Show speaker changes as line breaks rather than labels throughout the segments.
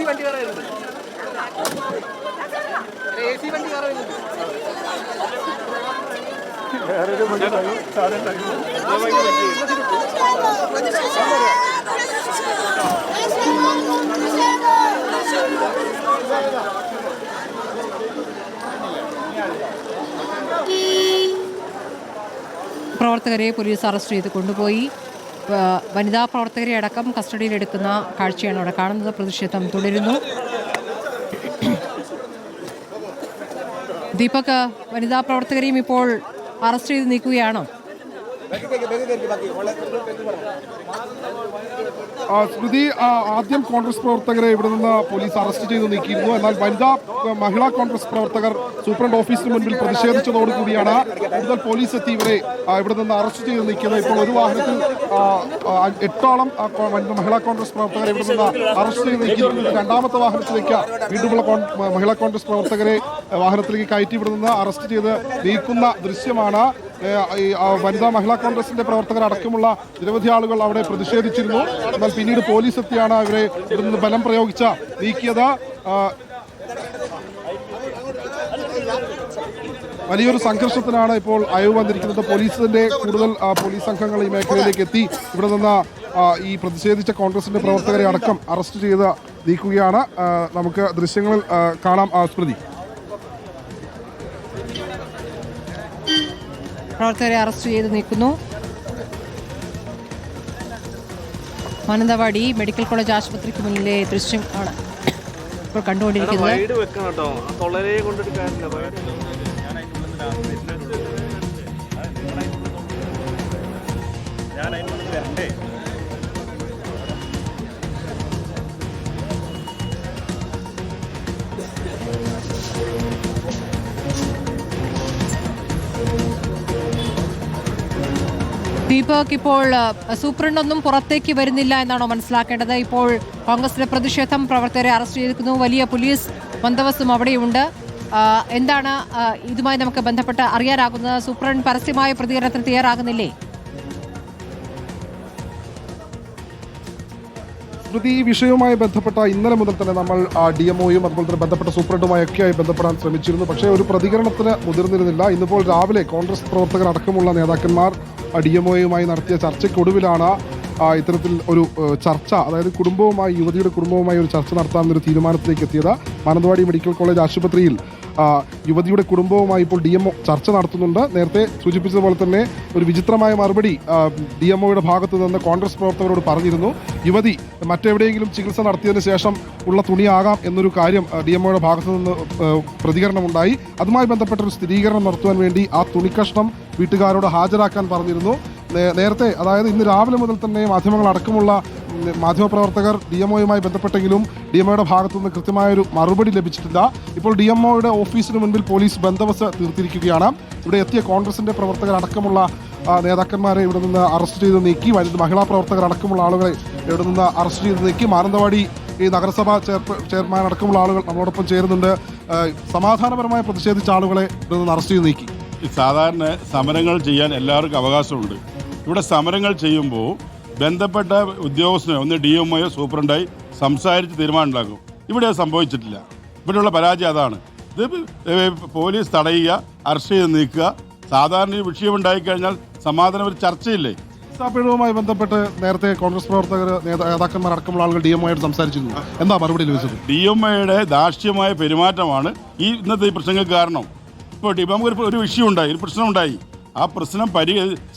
വണ്ടി കയറുന്നുണ്ട്. വണ്ടി കയറുന്നുണ്ട്. വേറൊരു
പ്രവർത്തകരെ പോലീസ് അറസ്റ്റ് ചെയ്ത് കൊണ്ടുപോയി. വനിതാ പ്രവർത്തകരെ അടക്കം കസ്റ്റഡിയിലെടുക്കുന്ന കാഴ്ചയാണ് അവിടെ കാണുന്നത്. പ്രതിഷേധം തുടരുന്നു. ദീപക്, വനിതാ പ്രവർത്തകരെയും ഇപ്പോൾ അറസ്റ്റ് ചെയ്ത് നീക്കുകയാണോ?
സ്മൃതി, ആദ്യം കോൺഗ്രസ് പ്രവർത്തകരെ ഇവിടെ നിന്ന് പോലീസ് അറസ്റ്റ് ചെയ്ത് നീക്കിയിരുന്നു. എന്നാൽ മഹിളാ കോൺഗ്രസ് പ്രവർത്തകർ സൂപ്രണ്ട് ഓഫീസിന് മുൻപിൽ പ്രതിഷേധിച്ചതോടുകൂടിയാണ് കൂടുതൽ പോലീസ് എത്തി ഇവരെ ഇവിടെ നിന്ന് അറസ്റ്റ് ചെയ്ത് നീക്കിയത്. ഇപ്പോൾ ഒരു വാഹനത്തിൽ 8ഓളം മഹിളാ കോൺഗ്രസ് പ്രവർത്തകരെ ഇവിടെ നിന്ന് അറസ്റ്റ് ചെയ്ത് നീക്കിയിരുന്നു. രണ്ടാമത്തെ വാഹനത്തിലേക്ക് വീണ്ടുമുള്ള മഹിളാ കോൺഗ്രസ് പ്രവർത്തകരെ വാഹനത്തിലേക്ക് കയറ്റി ഇവിടെ നിന്ന് അറസ്റ്റ് ചെയ്ത് നീക്കുന്ന ദൃശ്യമാണ്. മഹിളാ കോൺഗ്രസിന്റെ പ്രവർത്തകർ അടക്കമുള്ള നിരവധി ആളുകൾ അവിടെ പ്രതിഷേധിച്ചിരുന്നു. എന്നാൽ പിന്നീട് പോലീസ് എത്തിയാണ് ഇവരെ ഇവിടെ നിന്ന് ബലം പ്രയോഗിച്ച നീക്കിയത്. വലിയൊരു സംഘർഷത്തിനാണ് ഇപ്പോൾ അയവ് വന്നിരിക്കുന്നത്. കൂടുതൽ പോലീസ് സംഘങ്ങൾ ഈ മേഖലയിലേക്ക് എത്തി ഇവിടെ നിന്ന് ഈ പ്രതിഷേധിച്ച കോൺഗ്രസിന്റെ പ്രവർത്തകരെ അടക്കം അറസ്റ്റ് ചെയ്ത് നീക്കുകയാണ്. നമുക്ക് ദൃശ്യങ്ങളിൽ കാണാം. സ്മൃതി,
പ്രവർത്തകരെ അറസ്റ്റ് ചെയ്ത് നീക്കുന്നു. മാനന്തവാടി മെഡിക്കൽ കോളേജ് ആശുപത്രിക്ക് മുന്നിലെ ദൃശ്യമാണ് ഇപ്പോൾ കണ്ടുകൊണ്ടിരിക്കുന്നത്. ദീപക്, ഇപ്പോൾ സൂപ്രണ്ടൊന്നും പുറത്തേക്ക് വരുന്നില്ല എന്നാണോ മനസ്സിലാക്കേണ്ടത്? ഇപ്പോൾ കോൺഗ്രസിന്റെ പ്രതിഷേധം, പ്രവർത്തകരെ അറസ്റ്റ് ചെയ്തിരിക്കുന്നു, വലിയ പോലീസ് ബന്ദോബസ്തും അവിടെയുണ്ട്. എന്താണ് ഇതുമായി നമുക്ക് ബന്ധപ്പെട്ട് അറിയാനാകുന്നത്? സൂപ്രണ്ട് പരസ്യമായ പ്രതികരണത്തിന് തയ്യാറാകുന്നില്ലേ?
സ്മൃതി, ഈ വിഷയവുമായി ബന്ധപ്പെട്ട ഇന്നലെ മുതൽ തന്നെ നമ്മൾ DMOയും അതുപോലെ തന്നെ ബന്ധപ്പെട്ട സൂപ്രണ്ടുമായൊക്കെയായി ബന്ധപ്പെടാൻ ശ്രമിച്ചിരുന്നു. പക്ഷേ ഒരു പ്രതികരണത്തിന് മുതിർന്നിരുന്നില്ല. ഇന്നിപ്പോൾ രാവിലെ കോൺഗ്രസ് പ്രവർത്തകർ അടക്കമുള്ള നേതാക്കന്മാർ DMOയുമായി നടത്തിയ ചർച്ചയ്ക്കൊടുവിലാണ് ഇത്തരത്തിൽ ഒരു ചർച്ച, അതായത് യുവതിയുടെ കുടുംബവുമായി ഒരു ചർച്ച നടത്താമെന്നൊരു തീരുമാനത്തിലേക്ക് എത്തിയത്. മാനന്തവാടി മെഡിക്കൽ കോളേജ് ആശുപത്രിയിൽ യുവതിയുടെ കുടുംബവുമായി ഇപ്പോൾ DMO ചർച്ച നടത്തുന്നുണ്ട്. നേരത്തെ സൂചിപ്പിച്ചതുപോലെ തന്നെ ഒരു വിചിത്രമായ മറുപടി DMOയുടെ ഭാഗത്തു നിന്ന് കോൺഗ്രസ് പ്രവർത്തകരോട് പറഞ്ഞിരുന്നു. യുവതി മറ്റെവിടെയെങ്കിലും ചികിത്സ നടത്തിയതിനു ശേഷം ഉള്ള തുണിയാകാം എന്നൊരു കാര്യം DMOയുടെ ഭാഗത്തു നിന്ന് പ്രതികരണമുണ്ടായി. അതുമായി ബന്ധപ്പെട്ടൊരു സ്ഥിരീകരണം നടത്തുവാൻ വേണ്ടി ആ തുണിക്കഷ്ണം വീട്ടുകാരോട് ഹാജരാക്കാൻ പറഞ്ഞിരുന്നു. നേരത്തെ, അതായത് ഇന്ന് രാവിലെ മുതൽ തന്നെ മാധ്യമങ്ങളടക്കമുള്ള മാധ്യമപ്രവർത്തകർ DMOയുമായി ബന്ധപ്പെട്ടെങ്കിലും DMOയുടെ ഭാഗത്തുനിന്ന് കൃത്യമായൊരു മറുപടി ലഭിച്ചിട്ടില്ല. ഇപ്പോൾ DMOയുടെ ഓഫീസിന് മുൻപിൽ പോലീസ് ബന്ദോബസ്ത് തീർത്തിരിക്കുകയാണ്. ഇവിടെ എത്തിയ കോൺഗ്രസിന്റെ പ്രവർത്തകർ അടക്കമുള്ള നേതാക്കന്മാരെ ഇവിടെ നിന്ന് അറസ്റ്റ് ചെയ്ത് നീക്കി. മഹിളാ പ്രവർത്തകർ അടക്കമുള്ള ആളുകളെ ഇവിടെ നിന്ന് അറസ്റ്റ് ചെയ്ത് നീക്കി. മാനന്തവാടി ഈ നഗരസഭാ ചെയർമാൻ അടക്കമുള്ള ആളുകൾ നമ്മളോടൊപ്പം ചേരുന്നുണ്ട്. സമാധാനപരമായി പ്രതിഷേധിച്ച ആളുകളെ ഇവിടെ നിന്ന് അറസ്റ്റ് ചെയ്ത് നീക്കി.
സാധാരണ സമരങ്ങൾ ചെയ്യാൻ എല്ലാവർക്കും അവകാശമുണ്ട്. ഇവിടെ സമരങ്ങൾ ചെയ്യുമ്പോൾ ബന്ധപ്പെട്ട ഉദ്യോഗസ്ഥനെ ഒന്ന് DMOയോ സൂപ്രണ്ടായി സംസാരിച്ച് തീരുമാനമുണ്ടാക്കും. ഇവിടെ അത് സംഭവിച്ചിട്ടില്ല. ഇവിടെയുള്ള പരാജയം അതാണ്. ഇത് പോലീസ് തടയുക, അറസ്റ്റ് ചെയ്ത് നീക്കുക. സാധാരണ ഈ വിഷയമുണ്ടായിക്കഴിഞ്ഞാൽ സമാധാനം ഒരു ചർച്ചയില്ലേ?
പിഴവുമായി ബന്ധപ്പെട്ട് നേരത്തെ കോൺഗ്രസ് പ്രവർത്തകർ നേതാക്കന്മാർ അടക്കമുള്ള ആളുകൾ DMOയോട് സംസാരിച്ചിരുന്നു. എന്താ മറുപടി ലഭിച്ചത്?
DMOയുടെ ദാർഷ്ട്യമായ പെരുമാറ്റമാണ് ഈ ഇന്നത്തെ ഈ പ്രശ്നങ്ങൾക്ക് കാരണം. ഇപ്പോൾ നമുക്ക് ഒരു വിഷയമുണ്ടായി, ഒരു പ്രശ്നമുണ്ടായി. ആ പ്രശ്നം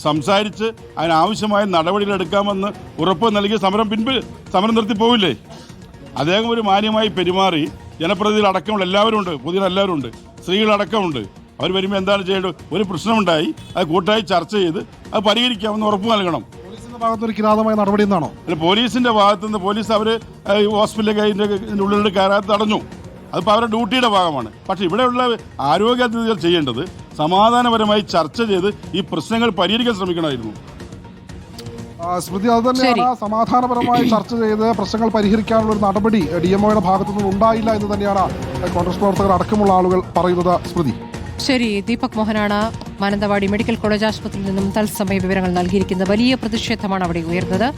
സംസാരിച്ച് അതിനാവശ്യമായ നടപടികളെടുക്കാമെന്ന് ഉറപ്പ് നൽകിയ സമരം നിർത്തി പോവില്ലേ? അദ്ദേഹം ഒരു മാന്യമായി പെരുമാറി. ജനപ്രതിനിധികൾ അടക്കമുള്ള എല്ലാവരും ഉണ്ട്, പൊതുജനം ഉണ്ട്, സ്ത്രീകളടക്കമുണ്ട്. അവർ വരുമ്പോൾ എന്താണ് ചെയ്യേണ്ടത്? ഒരു പ്രശ്നമുണ്ടായി, അത് കൂട്ടായി ചർച്ച ചെയ്ത് അത് പരിഹരിക്കാമെന്ന് ഉറപ്പ് നൽകണം.
പോലീസിന്റെ ഭാഗത്തൊരു കിരാതമായ നടപടി എന്നാണോ?
അല്ല, പോലീസിന്റെ ഭാഗത്തുനിന്ന് പോലീസ് അവർ ഹോസ്പിറ്റലിൽ ഉള്ളിൽ കയറാതെ തടഞ്ഞു. അതിപ്പോൾ അവരുടെ ഡ്യൂട്ടിയുടെ ഭാഗമാണ്. പക്ഷേ ഇവിടെയുള്ള ആരോഗ്യാധികാരികൾ ചെയ്യേണ്ടത് സമാധാനപരമായി ചർച്ച ചെയ്ത് ഈ പ്രശ്നങ്ങൾ പരിഹരിക്കാൻ ശ്രമിക്കണമായിരുന്നു.
സ്മൃതി, അത് തന്നെയാണ് സമാധാനപരമായി ചർച്ച ചെയ്ത് പ്രശ്നങ്ങൾ പരിഹരിക്കാനുള്ള ഒരു നടപടി DMOയുടെ ഭാഗത്തുനിന്ന് ഉണ്ടായില്ല എന്ന് തന്നെയാണ് കോൺഗ്രസ് പ്രവർത്തകർ അടക്കമുള്ള ആളുകൾ പറയുന്നത്. സ്മൃതി,
ശരി. ദീപക് മോഹനാണ് മാനന്തവാടി മെഡിക്കൽ കോളേജ് ആശുപത്രിയിൽ നിന്നും തത്സമയ വിവരങ്ങൾ നൽകിയിരിക്കുന്നത്. വലിയ പ്രതിഷേധമാണ് അവിടെ ഉയർന്നത്.